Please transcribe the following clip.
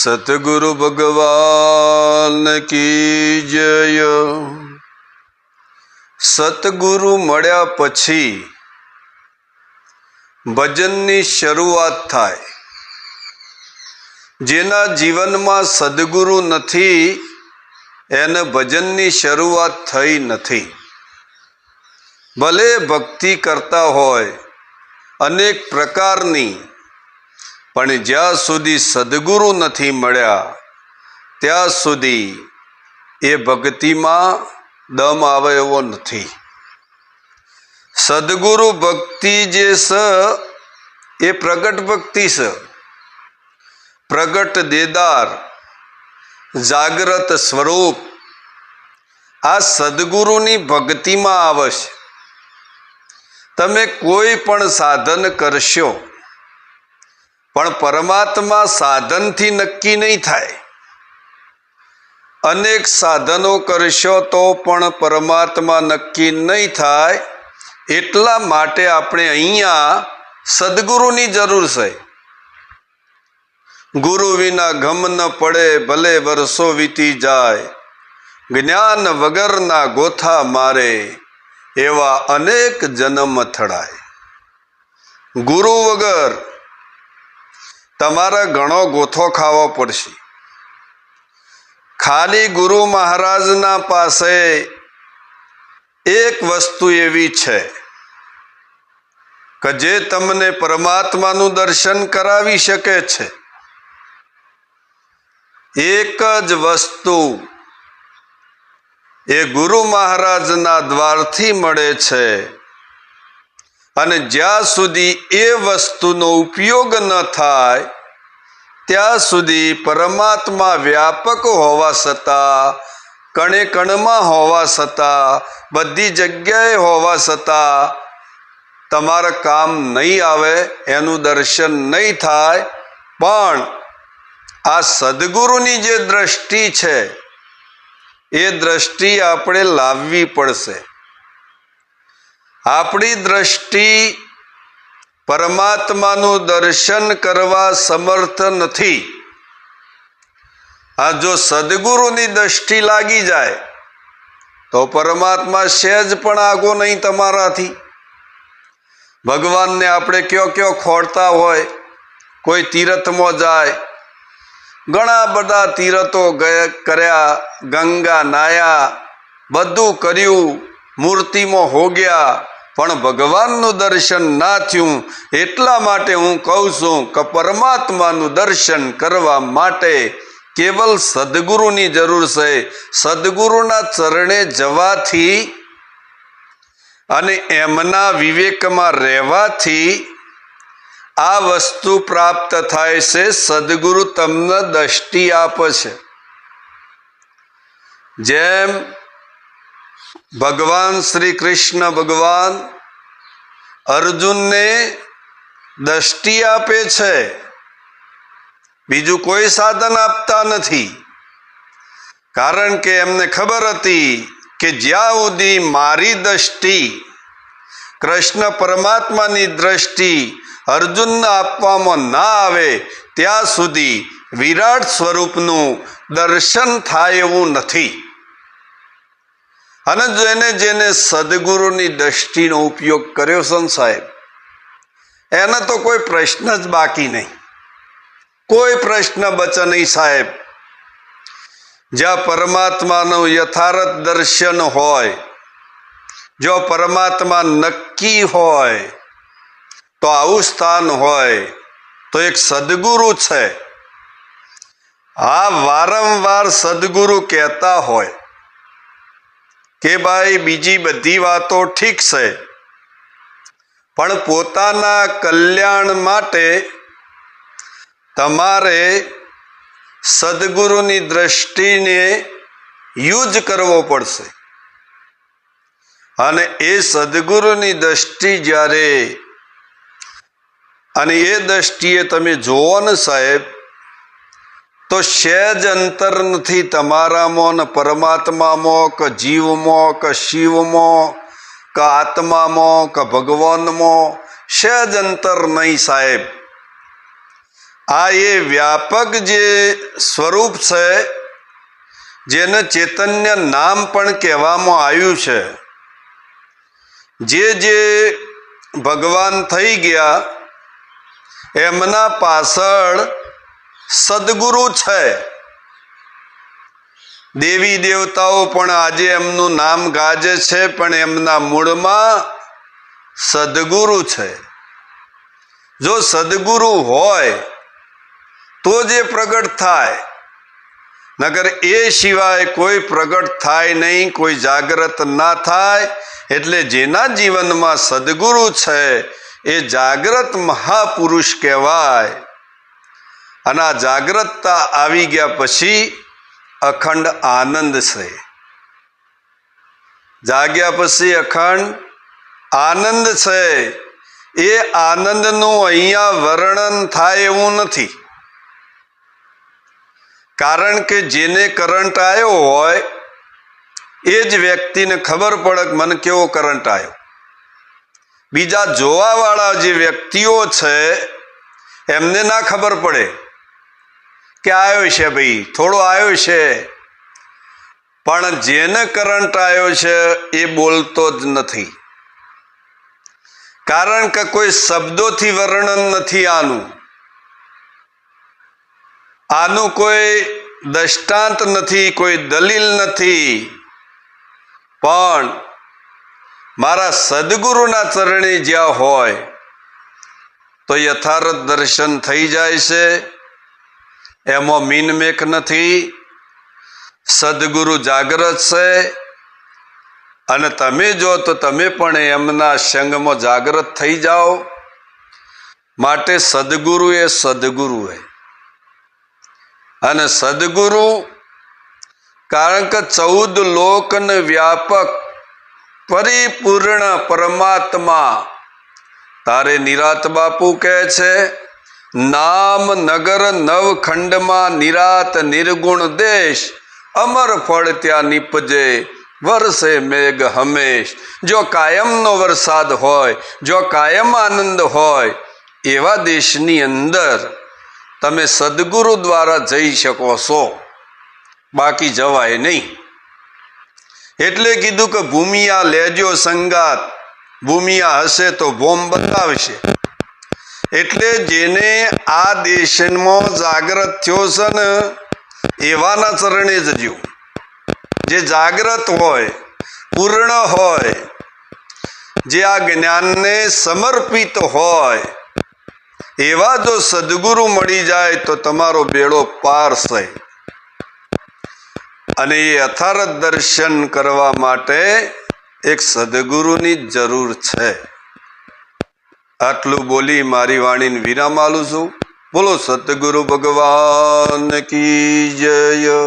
सतगुरु भगवान की जय। सतगुरु मळ्या पछी भजननी शरूआत थाय। जेना जीवनमा सद्गुरु नथी एने भजननी शरूआत थई नथी। भले भक्ति करता होय अनेक प्रकारनी, पण ज्या सुधी सद्गुरु नथी मळ्या त्या सुधी ए भक्ति में दम आवे एवो नथी। सद्गुरु भक्ति जे स ए प्रगट भक्ति स। प्रगट देदार जागृत स्वरूप आ सद्गुरुनी भक्ति में आवश। तमे कोई पण साधन करशो पण परमात्मा साधन थी नक्की नहीं थाय। अनेक साधनों करशो तो पण परमात्मा नक्की नहीं थाय। एटला माटे आपणे अहींया सद्गुरुनी जरूर छे। गुरु विना गम न पड़े भले वर्षो वीती जाए, ज्ञान वगर ना गोथा मारे एवा अनेक जन्म थड़ाए। गुरु वगर तमारा घणो गोथो खावो पड़शे। खाली गुरु महाराज ना पासे एक वस्तु एवी छे के जे तमने परमात्मानु दर्शन करावी शके छे। एक ज वस्तु ए गुरु महाराज ना द्वारथी मळे छे अने ज्या सुधी ए वस्तुनो उपयोग न थाय त्या सुधी परमात्मा व्यापक होवा छता, कणे कणमां होवा छता, बधी जग्याए होवा छता तमारा काम नहीं आवे, एनु दर्शन नहीं थाय। पण आ सद्गुरुनी जे दृष्टि छे ए दृष्टि आपणे लाववी पड़शे। आपणी दृष्टि परमात्मानु दर्शन करवा समर्थ नथी। आ जो सद्गुरुनी दृष्टि लागी जाए तो परमात्मा सहज पण आगो नहीं तमाराथी। भगवान ने आपणे क्यों क्यों खोड़ता होय, कोई तीर्थ में जाए, घणा बधा तीर्थो कर्या, गंगा नाया, बधु कर्यु, मूर्ति में हो गया, पण भगवाननु दर्शन ना थयुं। एटला माटे हूँ कहूँ छूं के परमात्मानु दर्शन करवा माटे केवल सद्गुरुनी जरूर छे। सद्गुरुना चरणे जवाथी अने एमना विवेकमां रहेवाथी आ वस्तु प्राप्त थाय छे। सद्गुरु तमने दृष्टि आपे छे। जेम भगवान श्री कृष्ण भगवान अर्जुन ने दृष्टि आपे छे, बीजू कोई साधन आपता नथी। कारण के एमने खबर हती के ज्यां सुधी मारी दृष्टि कृष्ण परमात्मानी दृष्टि अर्जुन आपवामां ना आवे त्या सुधी विराट स्वरूपनु दर्शन थाय एवुं नथी। अने जेने जेने सद्गुरुनी दृष्टिनो उपयोग कर्यो छे साहेब, एने तो कोई प्रश्न ज बाकी नहीं। कोई प्रश्न बचे नहीं साहेब। ज्या परमात्मानु यथार्थ दर्शन होय, जो परमात्मा नक्की होय तो आवुं स्थान होय तो एक सद्गुरु छे। आ वारंवार सद्गुरु कहता होय के भाई बीजी बधी वातो ठीक छे, पण पोताना कल्याण माटे तमारे सद्गुरुनी दृष्टिने यूज करवो पड़शे। अने ए सद्गुरुनी दृष्टि ज्यारे अने ए दृष्टिए तमे जोवो ने साहेब तो सहज अंतर नथी तमारामां ने परमात्मामां के जीवमां के शिवमां के आत्मामां के भगवानमां सहज अंतर नहीं साहेब। આ એ વ્યાપક જે સ્વરૂપ છે, જેને ચૈતન્ય નામ પણ કહેવામાં આવ્યું છે. જે ભગવાન થઈ ગયા એમના પાછળ સદગુરુ છે. દેવી દેવતાઓ પણ આજે એમનું નામ ગાજે છે, પણ એમના મૂળમાં સદગુરુ છે. જો સદગુરુ હોય તો જે પ્રગટ થાય, નગર એ સિવાય કોઈ પ્રગટ થાય નહીં, કોઈ જાગ્રત ના થાય. એટલે જેના જીવનમાં સદગુરુ છે એ જાગ્રત મહાપુરુષ કહેવાય. અને આ જાગ્રતતા આવી ગયા પછી અખંડ આનંદ છે. જાગ્યા પછી અખંડ આનંદ છે. એ આનંદનું અહીંયા વર્ણન થાય એવું નથી. કારણ કે જેને કરંટ આવ્યો હોય એ જ વ્યક્તિને ખબર પડે કે મને કેવો કરંટ આવ્યો. બીજા જોવાવાળા જે વ્યક્તિઓ છે એમને ના ખબર પડે કે આવ્યો છે, ભાઈ થોડો આવ્યો છે. પણ જેને કરંટ આવ્યો છે એ બોલતો જ નથી. કારણ કે કોઈ શબ્દોથી વર્ણન નથી આનું કોઈ દ્રષ્ટાંત નથી, કોઈ દલીલ નથી. પણ મારા સદગુરુના ચરણે જ્યાં હોય તો યથાર્થ દર્શન થઈ જાય છે. એમાં મીનમેક નથી. સદગુરુ જાગ્રત છે અને તમે જો તો તમે પણ એમના સંગમાં જાગ્રત થઈ જાઓ. માટે સદગુરુ એ સદગુરુ હે. અને સદગુરુ કારણ કે 14 લોકને વ્યાપક પરિપૂર્ણ પરમાત્મા. તારે નિરાત બાપુ કહે છે, નામ નગર નવખંડમાં નિરાત નિર્ગુણ દેશ, અમર ફળ ત્યાં નીપજે વરસે મેઘ હંમેશ. જો કાયમનો વરસાદ હોય, જો કાયમ આનંદ હોય, એવા દેશની અંદર તમે સદગુરુ દ્વારા જઈ શકો છો, બાકી જવાય નહીં. એટલે કીધું કે ભૂમિયા લેજો સંગાત, ભૂમિયા હશે તો ભોમ બતાવશે. એટલે જેને આ દેશમાં જાગ્રત થયો છે ને એવાના ચરણે જજો. જે જાગ્રત હોય, પૂર્ણ હોય, જે આ જ્ઞાનને સમર્પિત હોય, એવા જો સદગુરુ મળી જાય તો તમારો બેડો પાર છે. અને એ યથાર્થ દર્શન કરવા માટે એક સદગુરુની જરૂર છે. આટલું બોલી મારી વાણીને વિરામ આલું છું. બોલો સતગુરુ ભગવાન કી જય.